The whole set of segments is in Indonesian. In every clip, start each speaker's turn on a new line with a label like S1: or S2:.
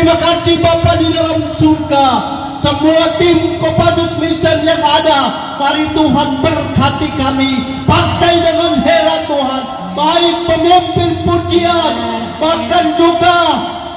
S1: Terima kasih Bapa di dalam surga. Semua tim Kopassus Mission yang ada, mari Tuhan berkati kami. Pakai dengan heran Tuhan, baik pemimpin pujian, bahkan juga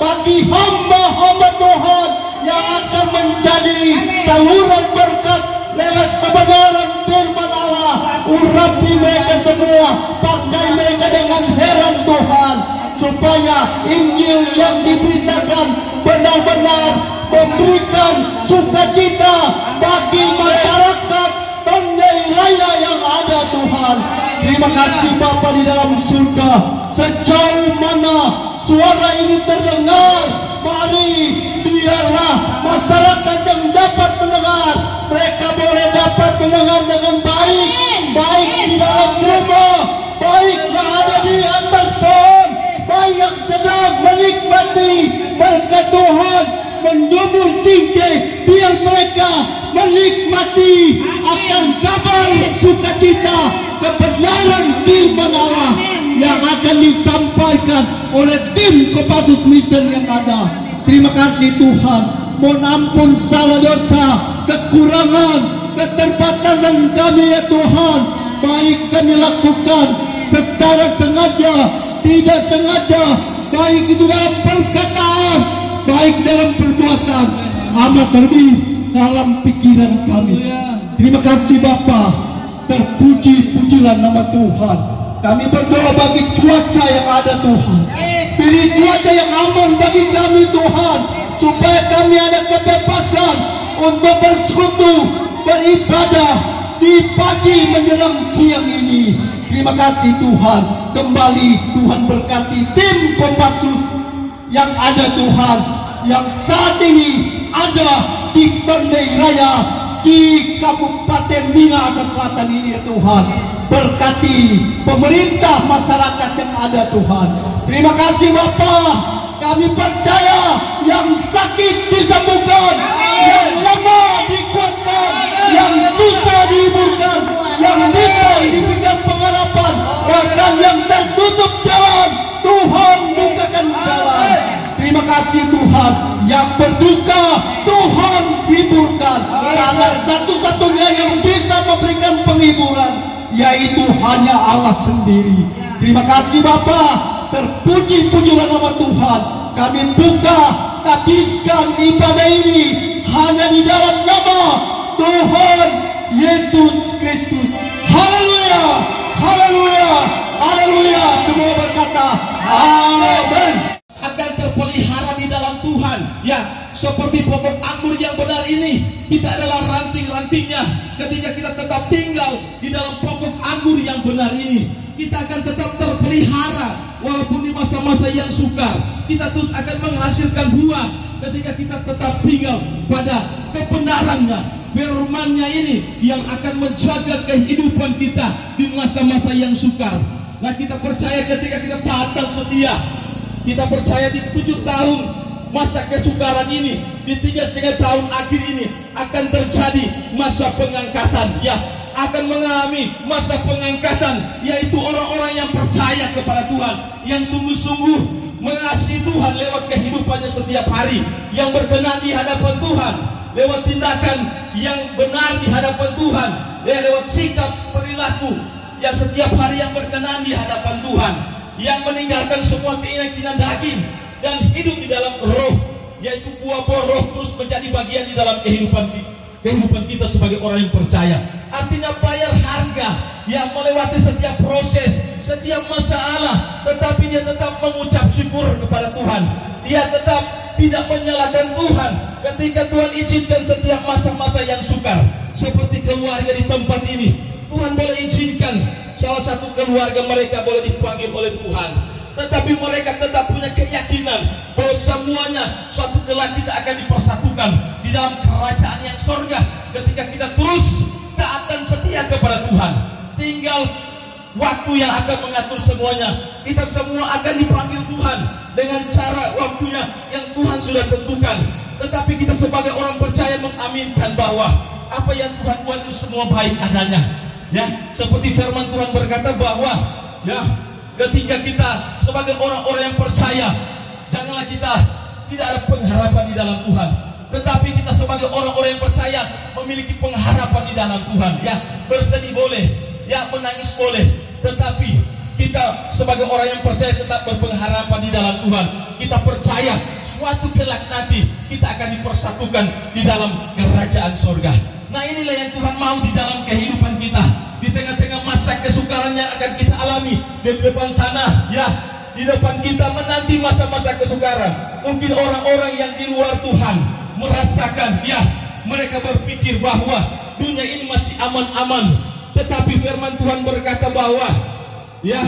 S1: bagi hamba-hamba Tuhan yang akan menjadi saluran berkat lewat kebenaran firman Allah. Urapi mereka semua, pakai mereka dengan heran Tuhan, supaya Injil yang diberitakan benar-benar memberikan sukacita bagi masyarakat Tanyai Raya yang ada Tuhan. Terima kasih Bapa di dalam surga. Sejauh mana suara ini terdengar, mari biarlah masyarakat yang dapat mendengar, mereka boleh dapat mendengar dengan baik, baik di dalam rumah, baik yang ada di atas pohon, baik yang sedang menikmati berkat Tuhan menjemur cincin, biar mereka menikmati akan kabar sukacita kebenaran firman Allah yang akan disampaikan oleh tim Kopassus Mission yang ada. Terima kasih Tuhan. Mohon ampun salah dosa, kekurangan, keterbatasan kami ya Tuhan, baik kami lakukan secara sengaja, tidak sengaja, baik itu dalam perkataan, baik dalam perbuatan. amat terlebih dalam pikiran kami. Terima kasih Bapa, terpuji-pujilah nama Tuhan. Kami berdoa bagi cuaca yang ada Tuhan. Pilih cuaca yang aman bagi kami Tuhan, supaya kami ada kebebasan untuk bersekutu, beribadah di pagi menjelang siang ini. Terima kasih Tuhan. Kembali Tuhan berkati tim Kopassus yang ada Tuhan, yang saat ini ada di Ternate Raya di Kabupaten Minahasa Selatan ini ya Tuhan. Berkati pemerintah, masyarakat yang ada Tuhan. Terima kasih Bapa. Kami percaya yang sakit disembuhkan, yang lemah dikuatkan, yang susah dihiburkan, yang bingung diberikan pengharapan, bahkan yang tertutup jalan Tuhan bukakan jalan. Terima kasih Tuhan. Yang berduka Tuhan hiburkan, karena satu-satunya yang bisa memberikan penghiburan yaitu hanya Allah sendiri. Terima kasih Bapa. Terpuji-pujilah nama Tuhan. Kami buka, habiskan ibadah ini hanya di dalam nama Tuhan Yesus Kristus. Haleluya, haleluya, haleluya. Semua berkata amin.
S2: Akan terpelihara di dalam Tuhan, ya, seperti pokok anggur yang benar ini. Kita adalah ranting-rantingnya. Ketika kita tetap tinggal di dalam pokok anggur yang benar ini, kita akan tetap terpelihara walaupun di masa-masa yang sukar. Kita terus akan menghasilkan buah ketika kita tetap tinggal pada kebenarannya. Firman-Nya ini yang akan menjaga kehidupan kita di masa-masa yang sukar. Nah, kita percaya ketika kita taat dan setia, kita percaya di 7 tahun masa kesukaran ini, di 3,5 tahun akhir ini akan terjadi masa pengangkatan, ya, akan mengalami masa pengangkatan, yaitu orang-orang yang percaya kepada Tuhan, yang sungguh-sungguh mengasihi Tuhan lewat kehidupannya setiap hari, yang berkenan di hadapan Tuhan lewat tindakan yang benar di hadapan Tuhan, ya, lewat sikap perilaku yang setiap hari yang berkenan di hadapan Tuhan, yang meninggalkan semua keinginan daging dan hidup di dalam roh, yaitu buah-buah roh terus menjadi bagian di dalam kehidupan kita sebagai orang yang percaya. Artinya bayar harga, yang melewati setiap proses, setiap masalah, tetapi dia tetap mengucap syukur kepada Tuhan. Dia tetap tidak menyalahkan Tuhan ketika Tuhan izinkan setiap masa-masa yang sukar. Seperti keluarga di tempat ini, Tuhan boleh izinkan salah satu keluarga mereka boleh dipanggil oleh Tuhan, tetapi mereka tetap punya keyakinan bahwa semuanya suatu kelak kita akan dipersatukan di dalam kerajaan yang surga ketika kita terus taat dan setia kepada Tuhan. Tinggal waktu yang akan mengatur semuanya. Kita semua akan dipanggil Tuhan dengan cara waktunya yang Tuhan sudah tentukan. Tetapi kita sebagai orang percaya mengaminkan bahwa apa yang Tuhan buat itu semua baik adanya. Ya, seperti firman Tuhan berkata bahwa, ya, ketika kita sebagai orang-orang yang percaya, janganlah kita tidak ada pengharapan di dalam Tuhan, tetapi kita sebagai orang-orang yang percaya memiliki pengharapan di dalam Tuhan. Ya, bersedih boleh, ya, menangis boleh, tetapi kita sebagai orang yang percaya tetap berpengharapan di dalam Tuhan. Kita percaya suatu kelak nanti kita akan dipersatukan di dalam kerajaan surga. Nah, inilah yang Tuhan mau di dalam kehidupan kita. Di tengah-tengah masa kesukaran yang akan kita alami di depan sana, ya, di depan kita menanti masa-masa kesukaran. Mungkin orang-orang yang di luar Tuhan merasakan, ya, mereka berpikir bahwa dunia ini masih aman-aman. Tetapi firman Tuhan berkata bahwa, ya,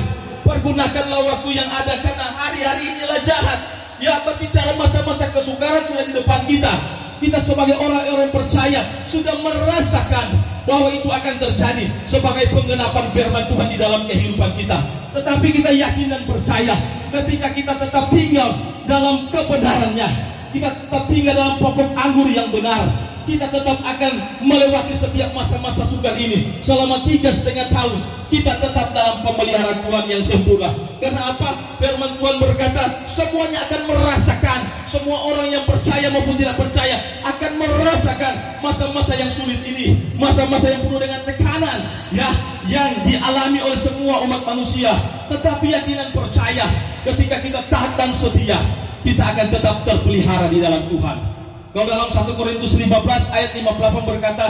S2: pergunakanlah waktu yang ada, karena hari-hari inilah jahat. Ya, berbicara masa-masa kesukaran sudah di depan kita. Kita sebagai orang-orang percaya sudah merasakan bahwa itu akan terjadi sebagai penggenapan firman Tuhan di dalam kehidupan kita. Tetapi kita yakin dan percaya ketika kita tetap tinggal dalam kebenarannya, kita tetap tinggal dalam pokok anggur yang benar, kita tetap akan melewati setiap masa-masa sukar ini. Selama 3,5 tahun kita tetap dalam pemeliharaan Tuhan yang sempurna. Karena apa? Firman Tuhan berkata semuanya akan merasakan, semua orang yang percaya maupun tidak percaya akan merasakan masa-masa yang sulit ini, masa-masa yang penuh dengan tekanan, ya, yang dialami oleh semua umat manusia. Tetapi yakinan percaya ketika kita taat dan setia, kita akan tetap terpelihara di dalam Tuhan. Kalau dalam 1 Korintus 15 ayat 58 berkata,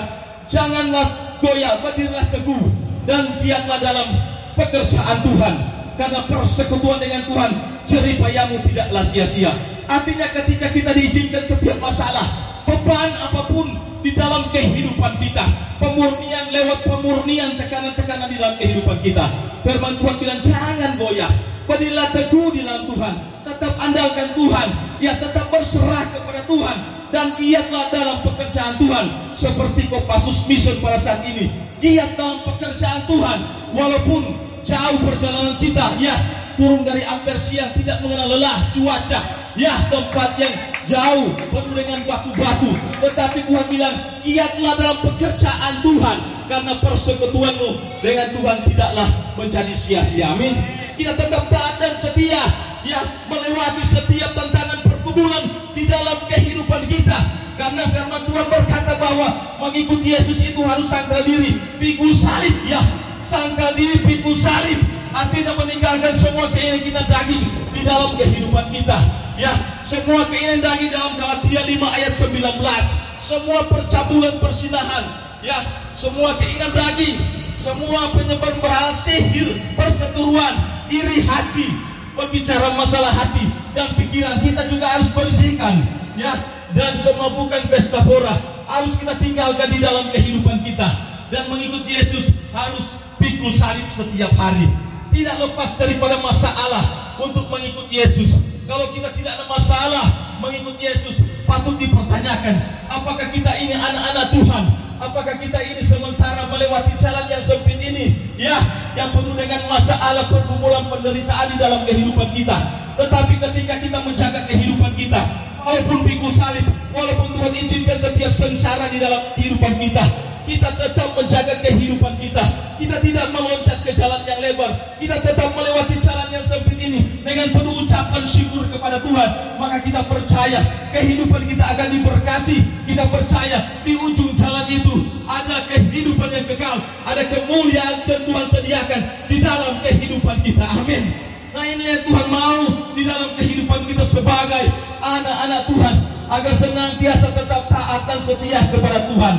S2: janganlah goyah, berdirilah teguh dan giatlah dalam pekerjaan Tuhan, karena persekutuan dengan Tuhan jeripayamu tidaklah sia-sia. Artinya ketika kita diizinkan setiap masalah, beban apapun di dalam kehidupan kita, pemurnian lewat pemurnian tekanan-tekanan di dalam kehidupan kita, firman Tuhan bilang jangan goyah, berdirilah teguh di dalam Tuhan, tetap andalkan Tuhan, ya tetap berserah kepada Tuhan, dan giatlah dalam pekerjaan Tuhan. Seperti Kopassus Mission pada saat ini, giat dalam pekerjaan Tuhan, walaupun jauh perjalanan kita, ya turun dari Ampere siang, tidak mengenal lelah, cuaca, ya tempat yang jauh penuh dengan batu-batu, tetapi Tuhan bilang giatlah dalam pekerjaan Tuhan, karena persekutuanmu dengan Tuhan tidaklah menjadi sia-sia. Amin. Kita tetap taat dan setia, ya melewati setiap tantangan pergumulan di dalam kehidupan kita, karena firman Tuhan berkata bahwa mengikuti Yesus itu harus sangkal diri, pikul salib, ya sangkal diri, pikul salib, artinya meninggalkan semua keinginan daging di dalam kehidupan kita, ya semua keinginan daging dalam Galatia 5 ayat 19, semua percabulan persinahan, ya semua keinginan daging, semua penyembah berhala, sihir, perseteruan, iri hati, berbicara masalah hati dan pikiran kita juga harus bersihkan, ya, dan kemabukan pesta pora harus kita tinggalkan di dalam kehidupan kita, dan mengikuti Yesus harus pikul salib setiap hari, tidak lepas daripada masalah untuk mengikuti Yesus. Kalau kita tidak ada masalah mengikuti Yesus, patut dipertanyakan, apakah kita ini anak-anak Tuhan? Apakah kita ini sementara melewati jalan yang sempit ini, ya, yang penuh dengan masalah, pergumulan, penderitaan di dalam kehidupan kita. Tetapi ketika kita menjaga kehidupan kita, walaupun pikul salib, walaupun Tuhan izinkan setiap sengsara di dalam kehidupan kita, kita tetap menjaga kehidupan kita. Kita tidak meloncat ke jalan yang lebar, kita tetap melewati jalan yang sempit ini dengan penuh ucapan syukur kepada Tuhan. Maka kita percaya kehidupan kita akan diberkati. Kita percaya di ujung jalan itu ada kehidupan yang kekal, ada kemuliaan yang Tuhan sediakan di dalam kehidupan kita. Amin. Nah ini yang Tuhan mau di dalam kehidupan kita sebagai anak-anak Tuhan, agar senantiasa tetap taat dan setia kepada Tuhan.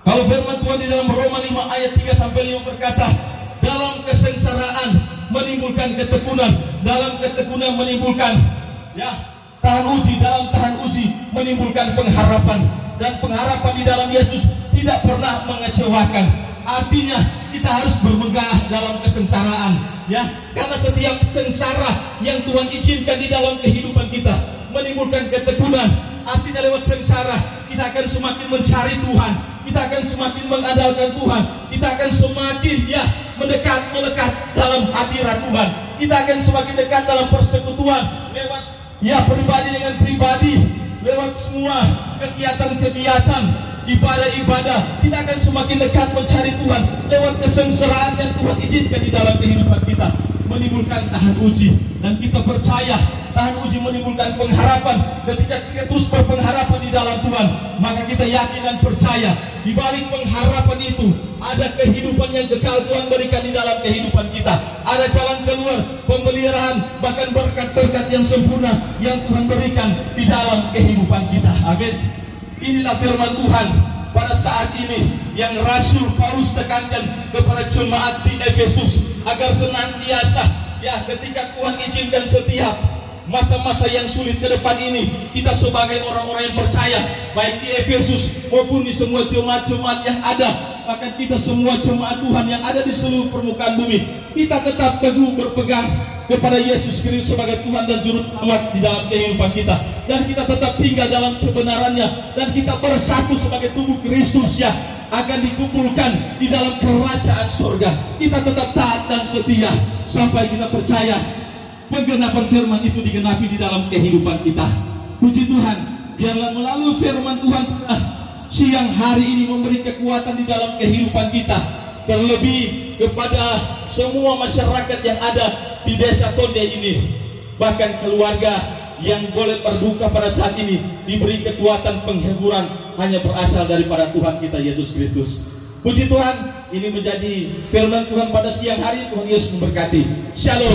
S2: Kalau firman Tuhan di dalam Roma 5 ayat 3-5 berkata, dalam kesengsaraan menimbulkan ketekunan, dalam ketekunan menimbulkan, ya, tahan uji, dalam tahan uji menimbulkan pengharapan, dan pengharapan di dalam Yesus tidak pernah mengecewakan. Artinya kita harus bermegah dalam kesengsaraan, ya, karena setiap sengsara yang Tuhan izinkan di dalam kehidupan kita menimbulkan ketekunan. Artinya lewat sengsara kita akan semakin mencari Tuhan, kita akan semakin mengandalkan Tuhan, kita akan semakin, ya, melekat dalam hadirat Tuhan, kita akan semakin dekat dalam persekutuan lewat, ya, pribadi dengan pribadi, lewat semua kegiatan-kegiatan, ibadah-ibadah, kita akan semakin dekat mencari Tuhan lewat kesengsaraan yang Tuhan izinkan di dalam kehidupan kita, menimbulkan tahan uji. Dan kita percaya tahan uji menimbulkan pengharapan. Ketika kita terus berpengharapan di dalam Tuhan, maka kita yakin dan percaya di balik pengharapan itu ada kehidupan yang kekal Tuhan berikan di dalam kehidupan kita, ada jalan keluar, pemeliharaan, bahkan berkat-berkat yang sempurna yang Tuhan berikan di dalam kehidupan kita. Amin. Inilah firman Tuhan pada saat ini yang Rasul Paulus tekankan kepada jemaat di Efesus, agar senantiasa, ya, ketika Tuhan izinkan setiap masa-masa yang sulit ke depan ini, kita sebagai orang-orang yang percaya, baik di Efesus maupun di semua jemaat-jemaat yang ada, bahkan kita semua jemaat Tuhan yang ada di seluruh permukaan bumi, kita tetap teguh berpegang kepada Yesus Kristus sebagai Tuhan dan Juru Selamat di dalam kehidupan kita, dan kita tetap tinggal dalam kebenarannya, dan kita bersatu sebagai tubuh Kristus yang akan dikumpulkan di dalam kerajaan surga. Kita tetap taat dan setia sampai kita percaya penggenapan firman itu digenapi di dalam kehidupan kita. Puji Tuhan, biarlah melalui firman Tuhan siang hari ini memberi kekuatan di dalam kehidupan kita, terlebih kepada semua masyarakat yang ada di desa Tonde ini, bahkan keluarga yang boleh berduka pada saat ini, diberi kekuatan penghiburan hanya berasal daripada Tuhan kita Yesus Kristus. Puji Tuhan, ini menjadi firman Tuhan pada siang hari. Tuhan Yesus memberkati. Shalom.